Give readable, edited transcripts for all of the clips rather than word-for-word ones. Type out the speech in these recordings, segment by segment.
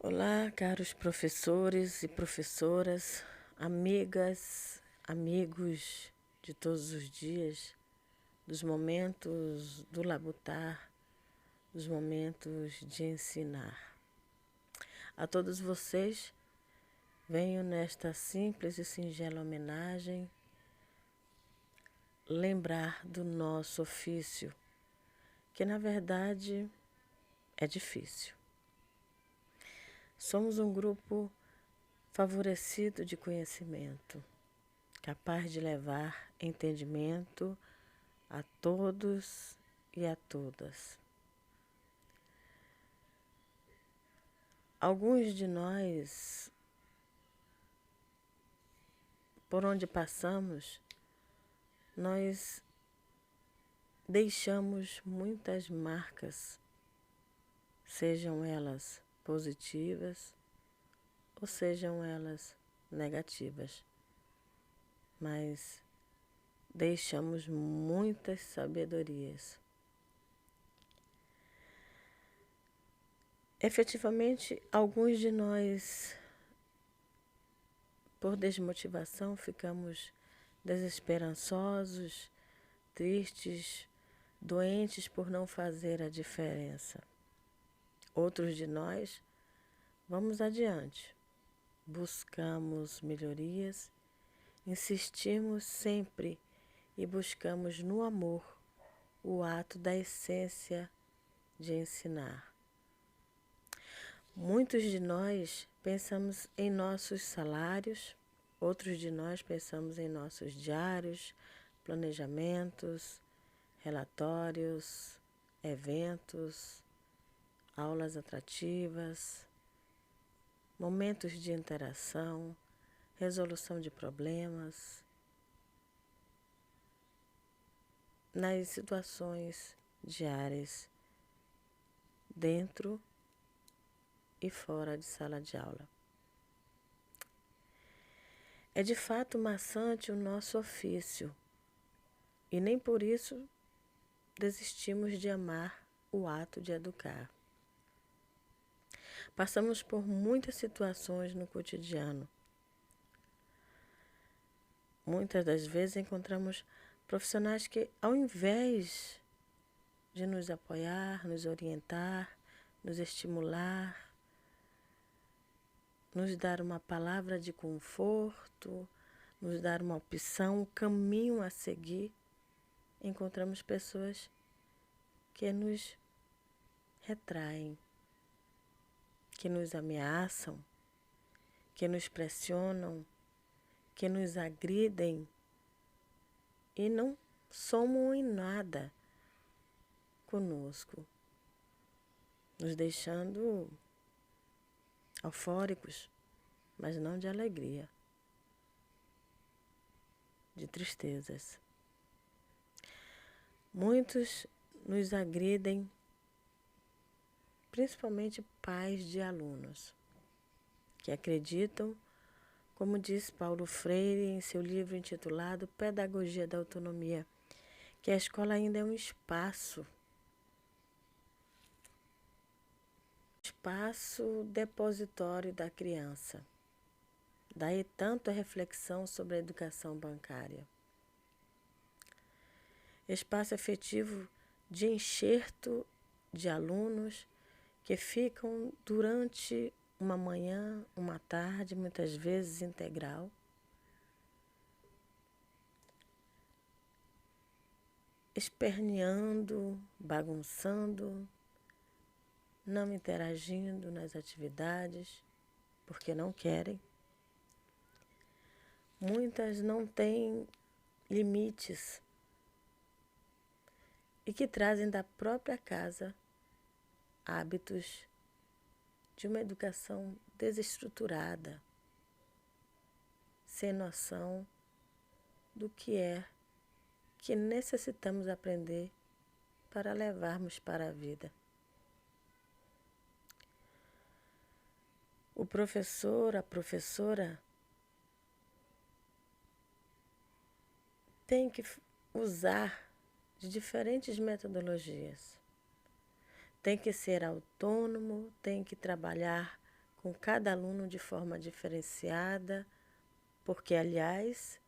Olá, caros professores e professoras, amigas, amigos de todos os dias, dos momentos do labutar, dos momentos de ensinar. A todos vocês, venho nesta simples e singela homenagem lembrar do nosso ofício, que na verdade é difícil. Somos um grupo favorecido de conhecimento, capaz de levar entendimento a todos e a todas. Alguns de nós, por onde passamos, nós deixamos muitas marcas, sejam elas positivas ou sejam elas negativas, mas deixamos muitas sabedorias. Efetivamente, alguns de nós, por desmotivação, ficamos desesperançosos, tristes, doentes por não fazer a diferença. Outros de nós, vamos adiante, buscamos melhorias, insistimos sempre e buscamos no amor o ato da essência de ensinar. Muitos de nós pensamos em nossos salários, outros de nós pensamos em nossos diários, planejamentos, relatórios, eventos, aulas atrativas, momentos de interação, resolução de problemas, nas situações diárias, dentro e fora de sala de aula. É de fato maçante o nosso ofício, e nem por isso desistimos de amar o ato de educar. Passamos por muitas situações no cotidiano. Muitas das vezes encontramos profissionais que, ao invés de nos apoiar, nos orientar, nos estimular, nos dar uma palavra de conforto, nos dar uma opção, um caminho a seguir, encontramos pessoas que nos retraem, que nos ameaçam, que nos pressionam, que nos agridem e não somam em nada conosco, nos deixando eufóricos, mas não de alegria, de tristezas. Muitos nos agridem, principalmente pais de alunos, que acreditam, como diz Paulo Freire em seu livro intitulado Pedagogia da Autonomia, que a escola ainda é um espaço depositório da criança. Daí tanto a reflexão sobre a educação bancária. Espaço efetivo de enxerto de alunos que ficam durante uma manhã, uma tarde, muitas vezes integral, esperneando, bagunçando, não interagindo nas atividades, porque não querem. Muitas não têm limites e que trazem da própria casa hábitos de uma educação desestruturada, sem noção do que é que necessitamos aprender para levarmos para a vida. O professor, a professora, tem que usar de diferentes metodologias. Tem que ser autônomo, tem que trabalhar com cada aluno de forma diferenciada, porque, aliás,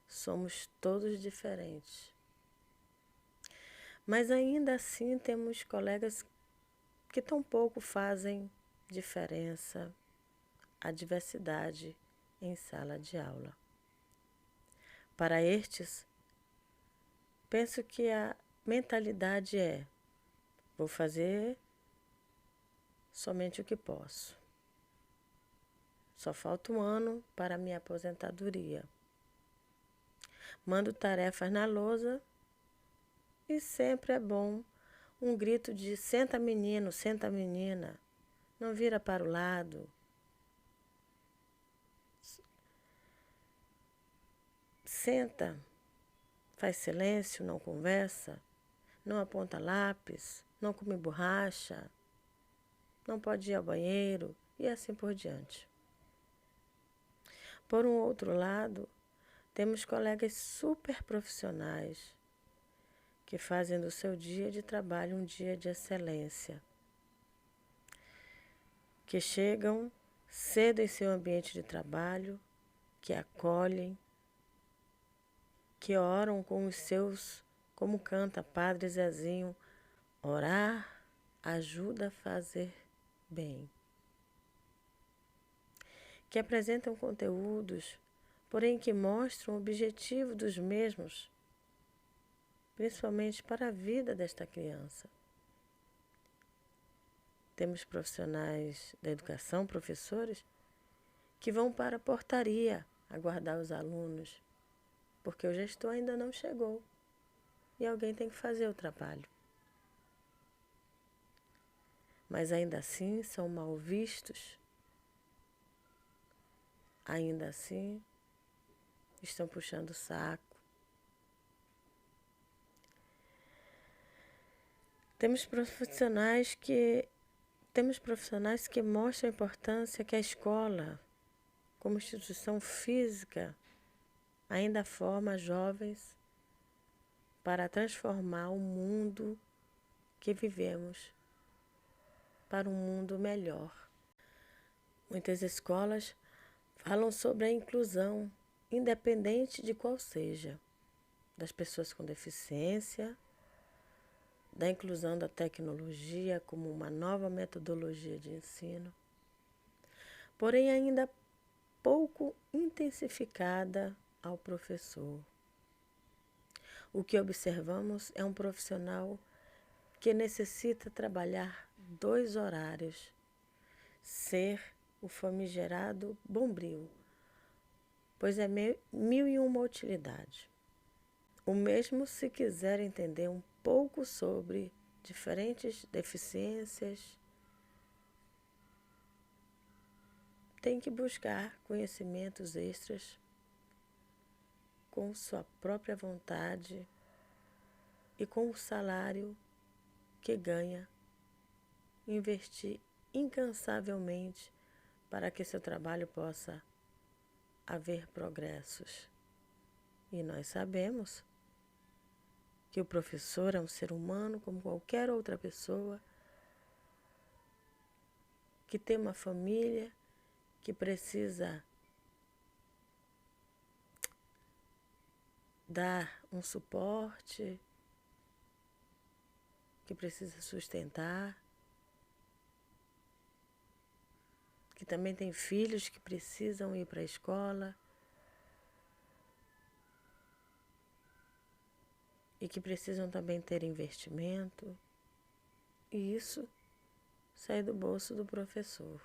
somos todos diferentes. Mas ainda assim temos colegas que tampouco fazem diferença a diversidade em sala de aula. Para estes, penso que a mentalidade é: vou fazer somente o que posso. Só falta um ano para minha aposentadoria. Mando tarefas na lousa e sempre é bom um grito de senta menino, senta menina, não vira para o lado. Senta, faz silêncio, não conversa, não aponta lápis, não come borracha, não pode ir ao banheiro e assim por diante. Por um outro lado, temos colegas super profissionais que fazem do seu dia de trabalho um dia de excelência, que chegam cedo em seu ambiente de trabalho, que acolhem, que oram com os seus, como canta Padre Zezinho, orar ajuda a fazer bem. Que apresentam conteúdos, porém que mostram o objetivo dos mesmos, principalmente para a vida desta criança. Temos profissionais da educação, professores, que vão para a portaria aguardar os alunos, porque o gestor ainda não chegou e alguém tem que fazer o trabalho. Mas ainda assim são mal vistos, ainda assim estão puxando o saco. Temos profissionais que mostram a importância que a escola, como instituição física, ainda forma jovens para transformar o mundo que vivemos para um mundo melhor. Muitas escolas falam sobre a inclusão, independente de qual seja, das pessoas com deficiência, da inclusão da tecnologia como uma nova metodologia de ensino, porém ainda pouco intensificada ao professor. O que observamos é um profissional que necessita trabalhar 2 horários, ser o famigerado bombril, pois é 1001 utilidade. O mesmo se quiser entender um pouco sobre diferentes deficiências, tem que buscar conhecimentos extras com sua própria vontade e com o salário que ganha, investir incansavelmente para que seu trabalho possa haver progressos. E nós sabemos que o professor é um ser humano como qualquer outra pessoa, que tem uma família, que precisa dar um suporte, que precisa sustentar, que também tem filhos que precisam ir para a escola e que precisam também ter investimento, e isso sai do bolso do professor.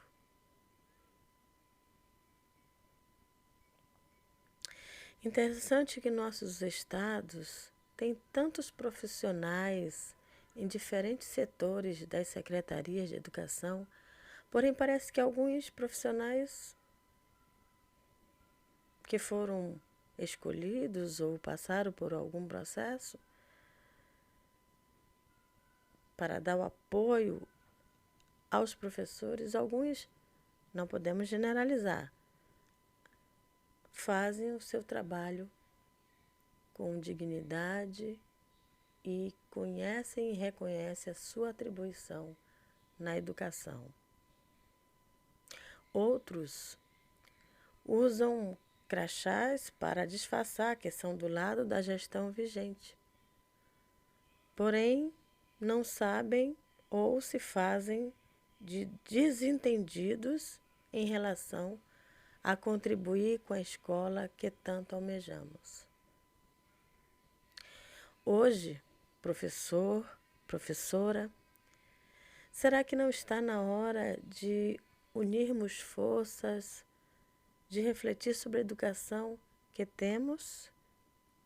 Interessante que nossos estados têm tantos profissionais em diferentes setores das secretarias de educação, porém parece que alguns profissionais que foram escolhidos ou passaram por algum processo para dar o apoio aos professores, alguns, não podemos generalizar, fazem o seu trabalho com dignidade e conhecem e reconhecem a sua atribuição na educação. Outros usam crachás para disfarçar que são do lado da gestão vigente. Porém, não sabem ou se fazem de desentendidos em relação a contribuir com a escola que tanto almejamos. Hoje, professor, professora, será que não está na hora de unirmos forças, de refletir sobre a educação que temos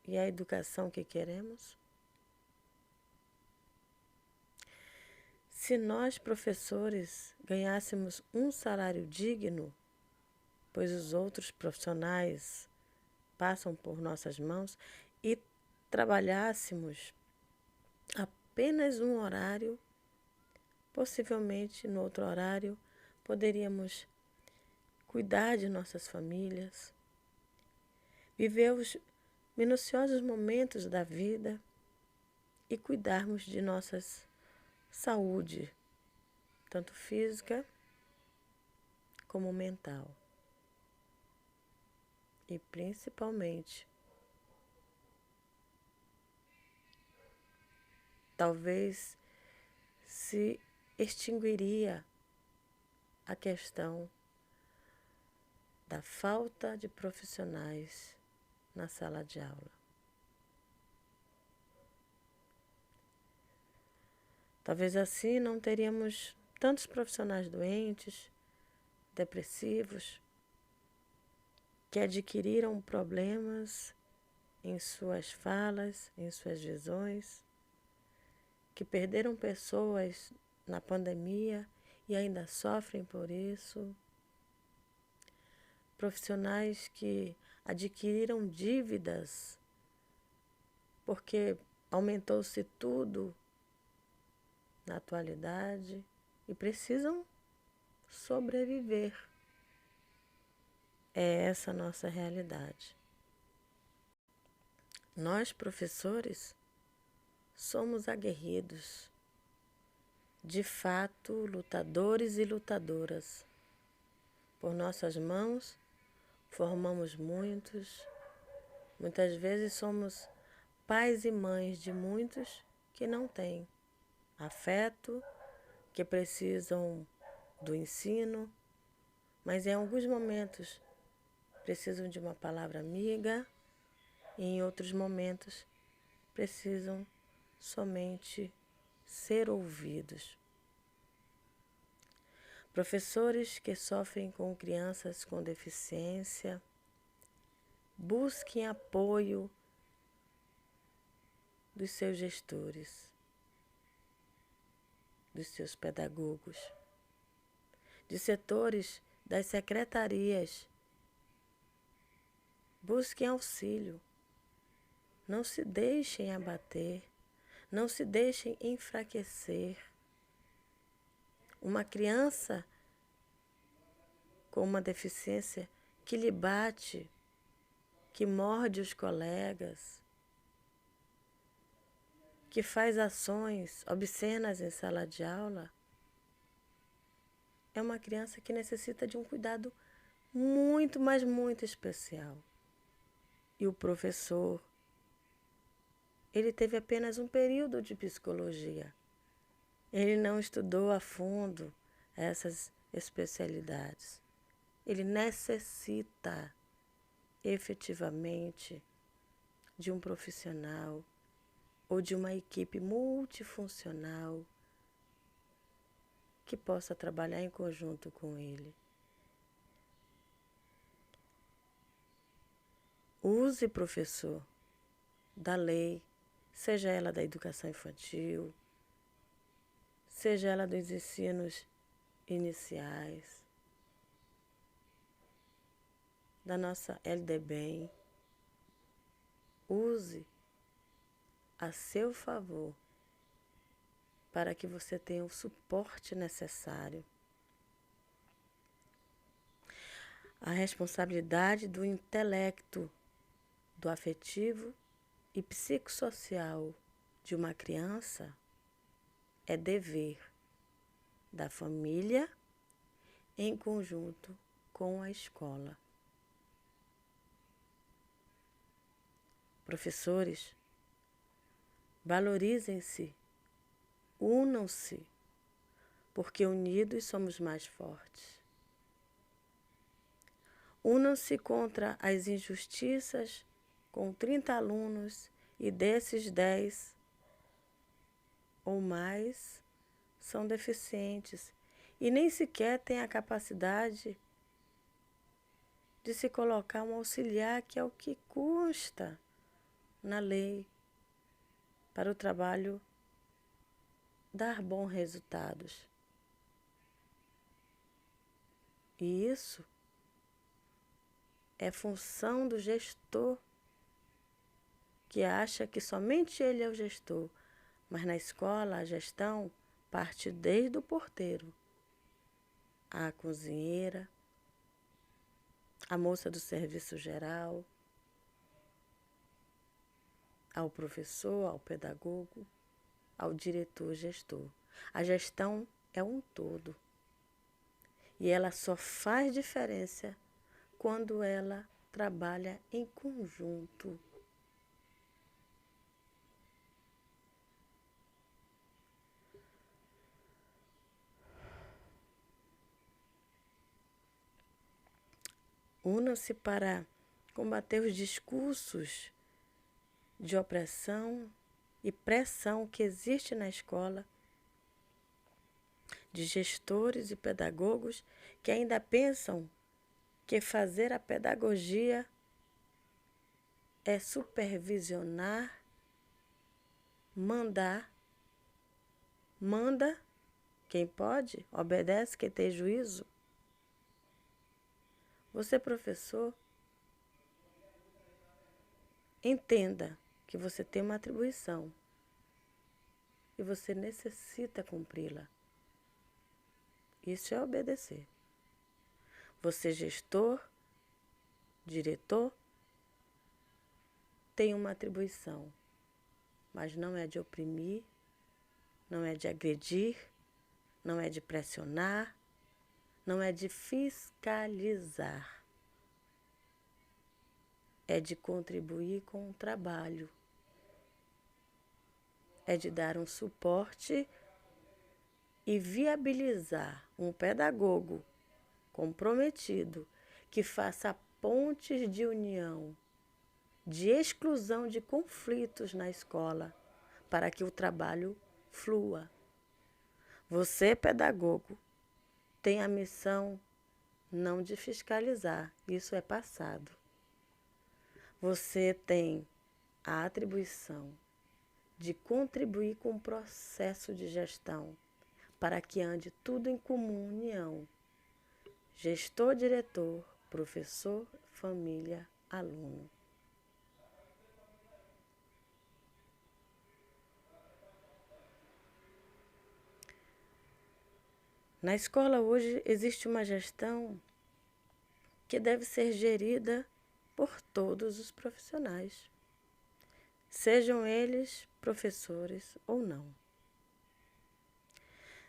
e a educação que queremos? Se nós, professores, ganhássemos um salário digno, pois os outros profissionais passam por nossas mãos, e trabalhássemos apenas um horário, possivelmente no outro horário poderíamos cuidar de nossas famílias, viver os minuciosos momentos da vida e cuidarmos de nossas saúde, tanto física como mental. E principalmente, talvez se extinguiria a questão da falta de profissionais na sala de aula. Talvez assim não teríamos tantos profissionais doentes, depressivos, que adquiriram problemas em suas falas, em suas visões, que perderam pessoas na pandemia e ainda sofrem por isso. Profissionais que adquiriram dívidas porque aumentou-se tudo na atualidade e precisam sobreviver. É essa a nossa realidade. Nós, professores, somos aguerridos, de fato, lutadores e lutadoras. Por nossas mãos, formamos muitas vezes somos pais e mães de muitos que não têm afeto, que precisam do ensino, mas em alguns momentos precisam de uma palavra amiga e em outros momentos precisam somente ser ouvidos. Professores que sofrem com crianças com deficiência, busquem apoio dos seus gestores, dos seus pedagogos, de setores das secretarias. Busquem auxílio. Não se deixem abater, não se deixem enfraquecer. Uma criança com uma deficiência que lhe bate, que morde os colegas, que faz ações obscenas em sala de aula, é uma criança que necessita de um cuidado muito, mas muito especial. E o professor, ele teve apenas um período de psicologia. Ele não estudou a fundo essas especialidades. Ele necessita efetivamente de um profissional ou de uma equipe multifuncional que possa trabalhar em conjunto com ele. Use, professor, da lei, seja ela da educação infantil, seja ela dos ensinos iniciais, da nossa LDBEM, use a seu favor para que você tenha o suporte necessário. A responsabilidade do intelecto, do afetivo e psicossocial de uma criança é dever da família em conjunto com a escola. Professores, valorizem-se, unam-se, porque unidos somos mais fortes. Unam-se contra as injustiças com 30 alunos e desses 10 ou mais são deficientes e nem sequer têm a capacidade de se colocar um auxiliar, que é o que custa na lei para o trabalho dar bons resultados. E isso é função do gestor, que acha que somente ele é o gestor, mas na escola a gestão parte desde o porteiro, a cozinheira, a moça do serviço geral, ao professor, ao pedagogo, ao diretor gestor. A gestão é um todo. E ela só faz diferença quando ela trabalha em conjunto. Unam-se para combater os discursos de opressão e pressão que existe na escola, de gestores e pedagogos que ainda pensam que fazer a pedagogia é supervisionar, mandar. Manda quem pode, obedece quem tem juízo. Você, professor, entenda que você tem uma atribuição e você necessita cumpri-la. Isso é obedecer. Você, gestor, diretor, tem uma atribuição, mas não é de oprimir, não é de agredir, não é de pressionar, não é de fiscalizar. É de contribuir com o trabalho. É de dar um suporte e viabilizar um pedagogo comprometido que faça pontes de união, de exclusão de conflitos na escola, para que o trabalho flua. Você, pedagogo, tem a missão não de fiscalizar, isso é passado. Você tem a atribuição de contribuir com o processo de gestão, para que ande tudo em comum união. Gestor, diretor, professor, família, aluno. Na escola hoje existe uma gestão que deve ser gerida por todos os profissionais, sejam eles professores ou não.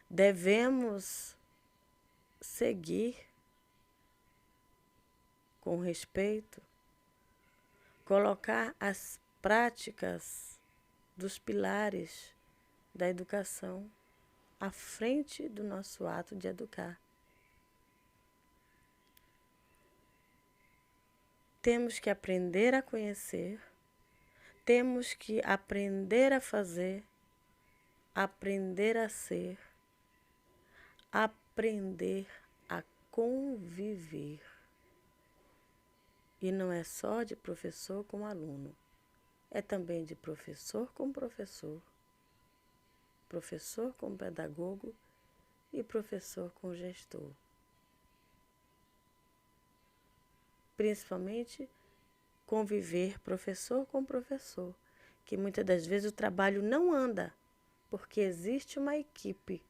Devemos seguir com respeito, colocar as práticas dos pilares da educação à frente do nosso ato de educar. Temos que aprender a conhecer, temos que aprender a fazer, aprender a ser, aprender a conviver. E não é só de professor com aluno, é também de professor com professor, professor com pedagogo e professor com gestor. Principalmente conviver professor com professor, que muitas das vezes o trabalho não anda, porque existe uma equipe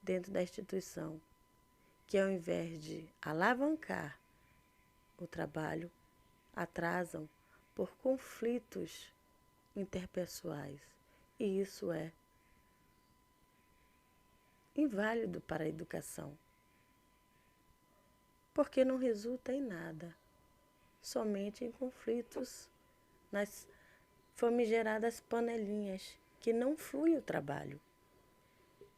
dentro da instituição que, ao invés de alavancar o trabalho, atrasam por conflitos interpessoais. E isso é inválido para a educação. porque não resulta em nada, somente em conflitos nas famigeradas panelinhas, que não flui o trabalho.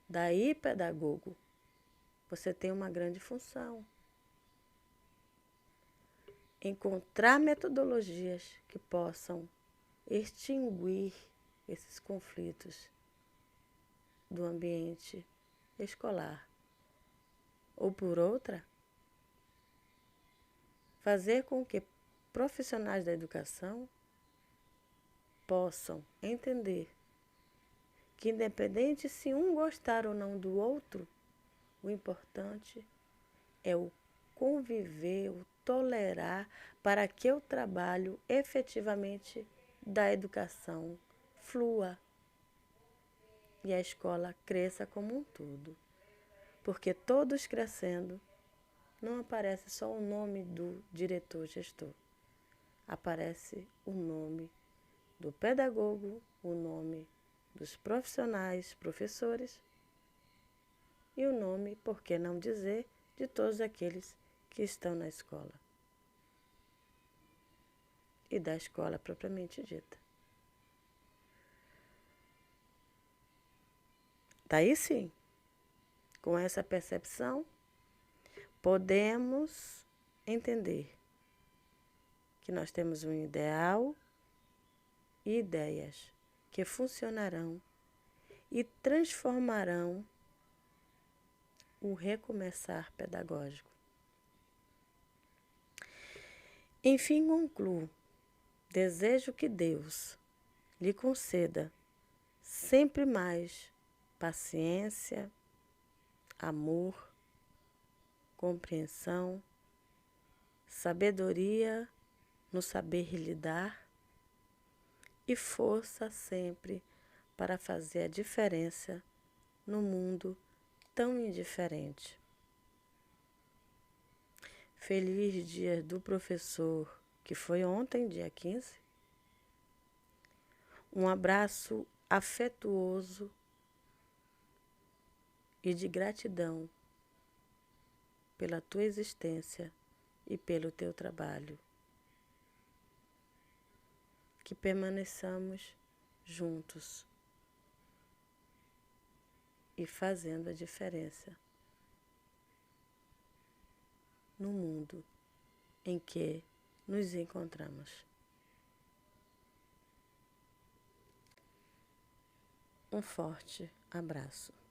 Daí, pedagogo, você tem uma grande função. Encontrar metodologias que possam extinguir esses conflitos do ambiente escolar. Ou por outra, fazer com que profissionais da educação possam entender que, independente se um gostar ou não do outro, o importante é o conviver, o tolerar, para que o trabalho efetivamente da educação flua e a escola cresça como um todo. Porque todos crescendo, não aparece só o nome do diretor-gestor, aparece o nome do pedagogo, o nome dos profissionais, professores, e o nome, por que não dizer, de todos aqueles que estão na escola. E da escola propriamente dita. Daí sim, com essa percepção, podemos entender que nós temos um ideal e ideias que funcionarão e transformarão o recomeçar pedagógico. Enfim, concluo. Desejo que Deus lhe conceda sempre mais paciência, amor, compreensão, sabedoria no saber lidar e força sempre para fazer a diferença no mundo tão indiferente. Feliz Dia do Professor, que foi ontem, dia 15. Um abraço afetuoso e de gratidão pela tua existência e pelo teu trabalho. Que permaneçamos juntos e fazendo a diferença no mundo em que nos encontramos. Um forte abraço.